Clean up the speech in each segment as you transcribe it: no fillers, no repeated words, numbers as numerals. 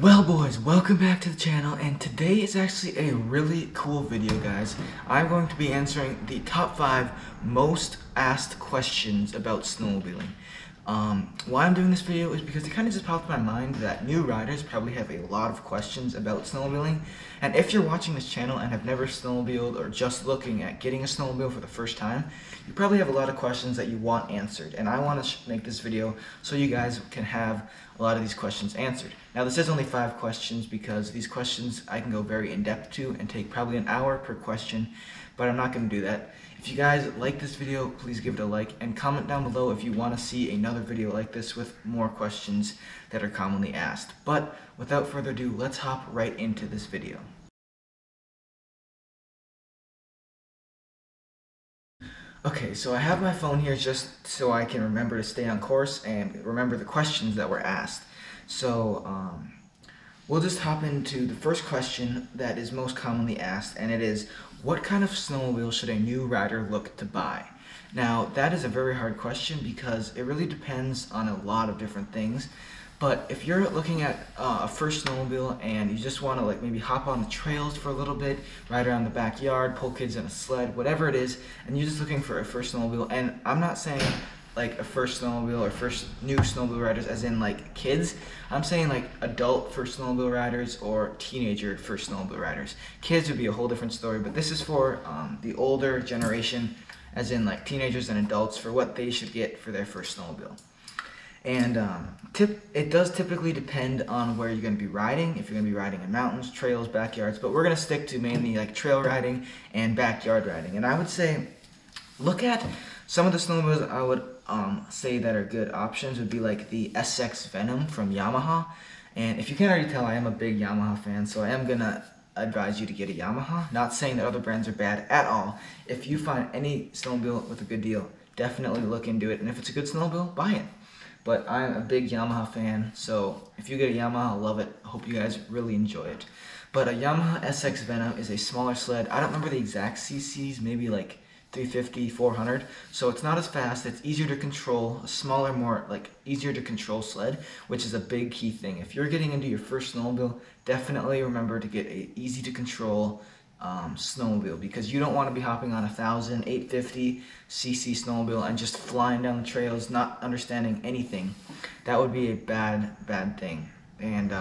Well boys, welcome back to the channel, and today is actually a really cool video, guys. I'm going to be answering the top 5 most asked questions about snowmobiling. Why I'm doing this video is because it kind of just popped in my mind that new riders probably have a lot of questions about snowmobiling, and if you're watching this channel and have never snowmobiled or just looking at getting a snowmobile for the first time, you probably have a lot of questions that you want answered, and I want to make this video so you guys can have a lot of these questions answered. Now this is only 5 questions because these questions I can go very in-depth to and take probably an hour per question, but I'm not going to do that. If you guys like this video, please give it a like and comment down below if you want to see another video like this with more questions that are commonly asked. But without further ado, let's hop right into this video. Okay, so I have my phone here just so I can remember to stay on course and remember the questions that were asked. So we'll just hop into the first question that is most commonly asked, and it is, what kind of snowmobile should a new rider look to buy? Now, that is a very hard question because it really depends on a lot of different things. But if you're looking at a first snowmobile and you just want to maybe hop on the trails for a little bit, ride around the backyard, pull kids in a sled, whatever it is, and you're just looking for a first snowmobile, and I'm not saying like a first snowmobile or first new snowmobile riders as in like kids, I'm saying like adult first snowmobile riders or teenager first snowmobile riders. Kids would be a whole different story, but this is for the older generation, as in like teenagers and adults, for what they should get for their first snowmobile. And it does typically depend on where you're going to be riding, if you're going to be riding in mountains, trails, backyards, but we're going to stick to mainly like trail riding and backyard riding. And I would say, look at some of the snowmobiles I would say that are good options would be like the SX Venom from Yamaha. And if you can't already tell, I am a big Yamaha fan, so I am going to advise you to get a Yamaha. Not saying that other brands are bad at all. If you find any snowmobile with a good deal, definitely look into it. And if it's a good snowmobile, buy it. But I'm a big Yamaha fan, so if you get a Yamaha, I love it. I hope you guys really enjoy it. But a Yamaha SX Venom is a smaller sled. I don't remember the exact CCs, maybe like 350, 400. So it's not as fast, it's easier to control, a smaller, more easier to control sled, which is a big key thing. If you're getting into your first snowmobile, definitely remember to get a easy to control snowmobile, because you don't want to be hopping on 850 cc snowmobile and just flying down the trails not understanding anything. That would be a bad thing. And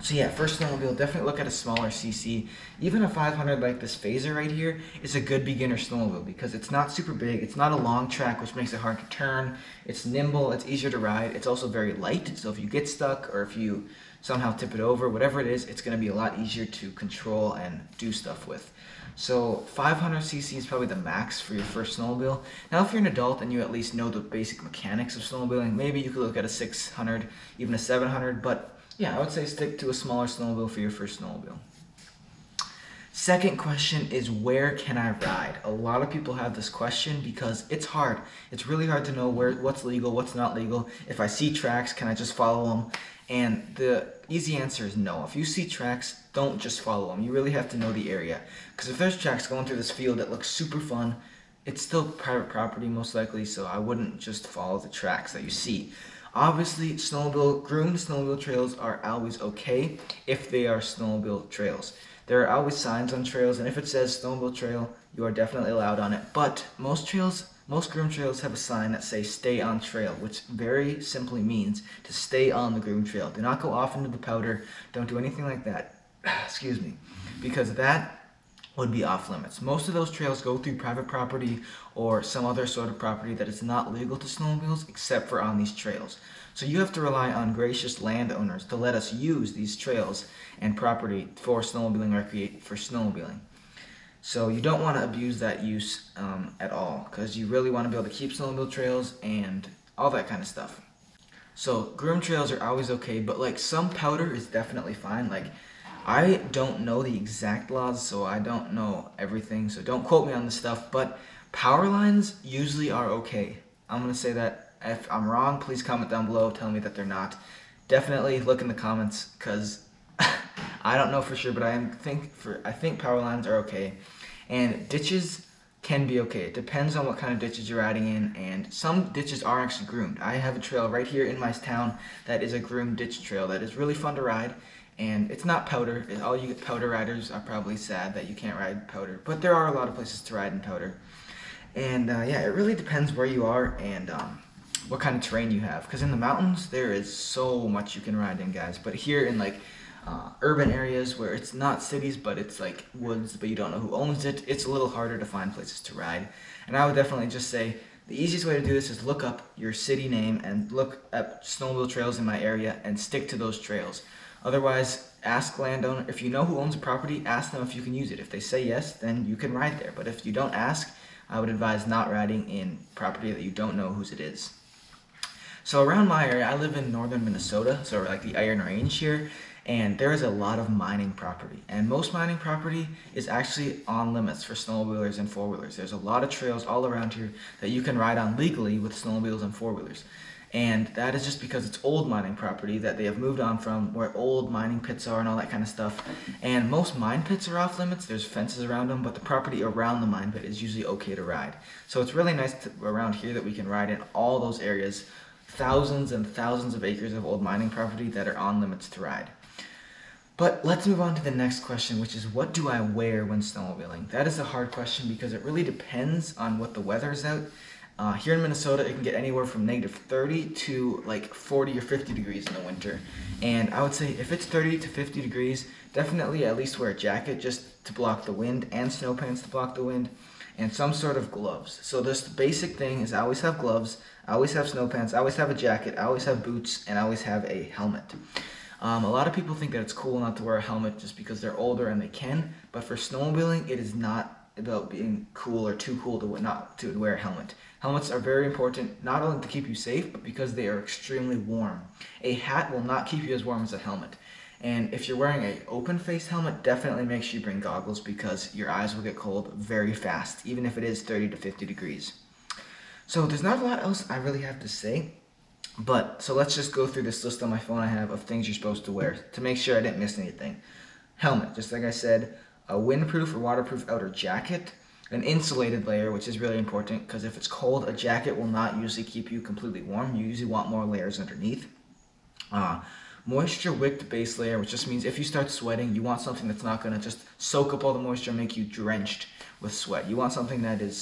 so yeah, first snowmobile, definitely look at a smaller cc. Even a 500 like this Phaser right here is a good beginner snowmobile because it's not super big, it's not a long track which makes it hard to turn, it's nimble, it's easier to ride, it's also very light, so if you get stuck or if you somehow tip it over, whatever it is, it's going to be a lot easier to control and do stuff with. So 500cc is probably the max for your first snowmobile. Now if you're an adult and you at least know the basic mechanics of snowmobiling, maybe you could look at a 600, even a 700, but yeah, I would say stick to a smaller snowmobile for your first snowmobile. Second question is, where can I ride? A lot of people have this question because it's hard. It's really hard to know what's legal, what's not legal. If I see tracks, can I just follow them? And the easy answer is no. If you see tracks, don't just follow them. You really have to know the area. Because if there's tracks going through this field that looks super fun, it's still private property most likely, so I wouldn't just follow the tracks that you see. Obviously, groomed snowmobile trails are always okay if they are snowmobile trails. There are always signs on trails, and if it says snowmobile trail, you are definitely allowed on it. But most groomed trails have a sign that says stay on trail, which very simply means to stay on the groomed trail. Do not go off into the powder. Don't do anything like that. Excuse me. Because that would be off limits. Most of those trails go through private property or some other sort of property that is not legal to snowmobiles except for on these trails. So you have to rely on gracious landowners to let us use these trails and property for snowmobiling or for snowmobiling. So you don't want to abuse that use at all, because you really want to be able to keep snowmobile trails and all that kind of stuff. So groomed trails are always okay, but some powder is definitely fine. I don't know the exact laws, so I don't know everything, so don't quote me on this stuff, but power lines usually are okay. I'm going to say that. If I'm wrong, please comment down below, tell me that they're not. Definitely look in the comments, because I don't know for sure, but I think power lines are okay. And ditches can be okay. It depends on what kind of ditches you're riding in, and some ditches are actually groomed. I have a trail right here in my town that is a groomed ditch trail that is really fun to ride, and it's not powder. All you powder riders are probably sad that you can't ride powder, but there are a lot of places to ride in powder. And yeah, it really depends where you are and what kind of terrain you have. Because in the mountains, there is so much you can ride in, guys. But here in like urban areas where it's not cities, but it's like woods, but you don't know who owns it, it's a little harder to find places to ride. And I would definitely just say the easiest way to do this is look up your city name and look at snowmobile trails in my area and stick to those trails. Otherwise, ask landowner. If you know who owns a property, ask them if you can use it. If they say yes, then you can ride there. But if you don't ask, I would advise not riding in property that you don't know whose it is. So around my area, I live in northern Minnesota, so like the Iron Range here, and there is a lot of mining property. And most mining property is actually on limits for snowmobilers and four-wheelers. There's a lot of trails all around here that you can ride on legally with snowmobiles and four-wheelers. And that is just because it's old mining property that they have moved on from, where old mining pits are and all that kind of stuff. And most mine pits are off limits. There's fences around them, but the property around the mine pit is usually okay to ride. So it's really nice around here that we can ride in all those areas. Thousands and thousands of acres of old mining property that are on limits to ride. But let's move on to the next question, which is what do I wear when snowmobiling? That is a hard question because it really depends on what the weather is out. Here in Minnesota, it can get anywhere from -30 to like 40 or 50 degrees in the winter. And I would say if it's 30 to 50 degrees, definitely at least wear a jacket just to block the wind and snow pants to block the wind and some sort of gloves. So this basic thing is I always have gloves, I always have snow pants, I always have a jacket, I always have boots, and I always have a helmet. A lot of people think that it's cool not to wear a helmet just because they're older and they can, but for snowmobiling, it is not about being cool or too cool to not to wear a helmet. Helmets are very important, not only to keep you safe, but because they are extremely warm. A hat will not keep you as warm as a helmet. And if you're wearing an open-faced helmet, definitely make sure you bring goggles because your eyes will get cold very fast, even if it is 30 to 50 degrees. So there's not a lot else I really have to say, but so let's just go through this list on my phone I have of things you're supposed to wear to make sure I didn't miss anything. Helmet, just like I said, a windproof or waterproof outer jacket, an insulated layer, which is really important because if it's cold, a jacket will not usually keep you completely warm. You usually want more layers underneath. Moisture wicked base layer, which just means if you start sweating, you want something that's not going to just soak up all the moisture and make you drenched with sweat. You want something that is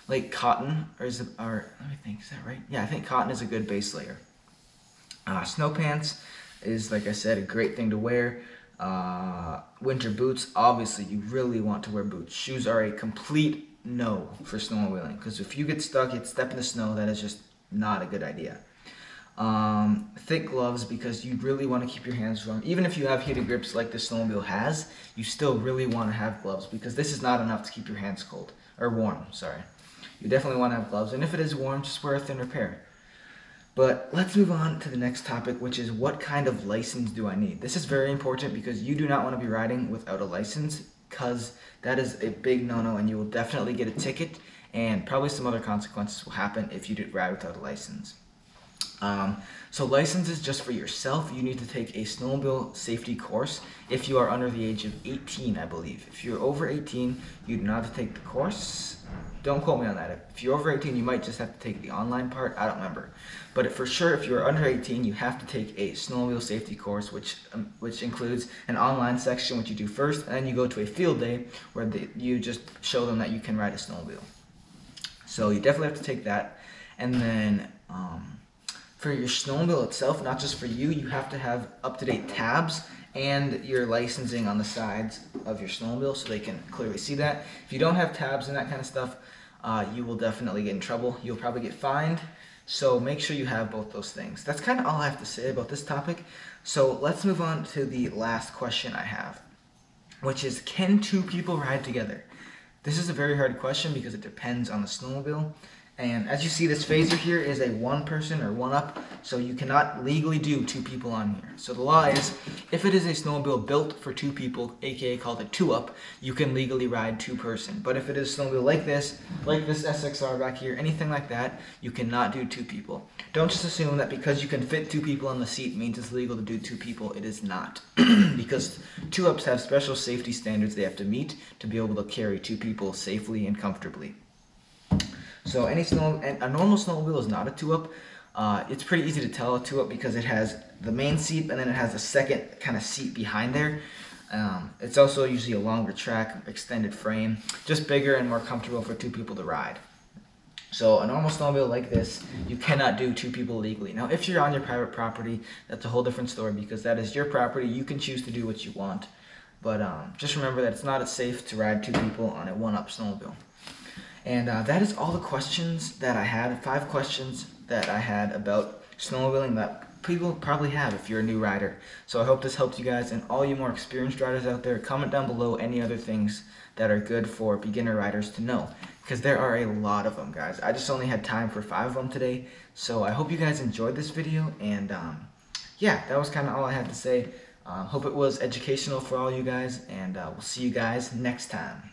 like cotton, or let me think, is that right? Yeah, I think cotton is a good base layer. Snow pants is, like I said, a great thing to wear. Winter boots, obviously you really want to wear boots. Shoes are a complete no for snowmobiling because if you get stuck, you step in the snow, that is just not a good idea. Thick gloves because you really want to keep your hands warm. Even if you have heated grips like the snowmobile has, you still really want to have gloves because this is not enough to keep your hands cold, or warm, sorry. You definitely want to have gloves, and if it is warm, just wear a thinner pair. But let's move on to the next topic, which is what kind of license do I need? This is very important because you do not want to be riding without a license because that is a big no-no and you will definitely get a ticket and probably some other consequences will happen if you do ride without a license. So licenses just for yourself, you need to take a snowmobile safety course if you are under the age of 18, I believe. If you're over 18, you do not have to take the course. Don't quote me on that. If you're over 18, you might just have to take the online part. I don't remember. But for sure, if you're under 18, you have to take a snowmobile safety course, which includes an online section, which you do first, and then you go to a field day where you just show them that you can ride a snowmobile. So you definitely have to take that. And then for your snowmobile itself, not just for you, you have to have up-to-date tabs and your licensing on the sides of your snowmobile so they can clearly see that. If you don't have tabs and that kind of stuff, you will definitely get in trouble. You'll probably get fined. So make sure you have both those things. That's kind of all I have to say about this topic. So let's move on to the last question I have, which is, can two people ride together? This is a very hard question because it depends on the snowmobile. And as you see, this phaser here is a one person or one up, so you cannot legally do two people on here. So the law is, if it is a snowmobile built for two people, aka called a two up, you can legally ride two person. But if it is a snowmobile like this SXR back here, anything like that, you cannot do two people. Don't just assume that because you can fit two people on the seat means it's legal to do two people. It is not. Because two ups have special safety standards they have to meet to be able to carry two people safely and comfortably. So a normal snowmobile is not a two-up. It's pretty easy to tell a two-up because it has the main seat and then it has a second kind of seat behind there. It's also usually a longer track, extended frame, just bigger and more comfortable for two people to ride. So a normal snowmobile like this, you cannot do two people legally. Now if you're on your private property, that's a whole different story because that is your property. You can choose to do what you want. But just remember that it's not as safe to ride two people on a one-up snowmobile. And that is all the questions that I had, 5 questions that I had about snowmobiling that people probably have if you're a new rider. So I hope this helped you guys, and all you more experienced riders out there, comment down below any other things that are good for beginner riders to know, because there are a lot of them, guys. I just only had time for 5 of them today, so I hope you guys enjoyed this video, and yeah, that was kind of all I had to say. Hope it was educational for all you guys, and we'll see you guys next time.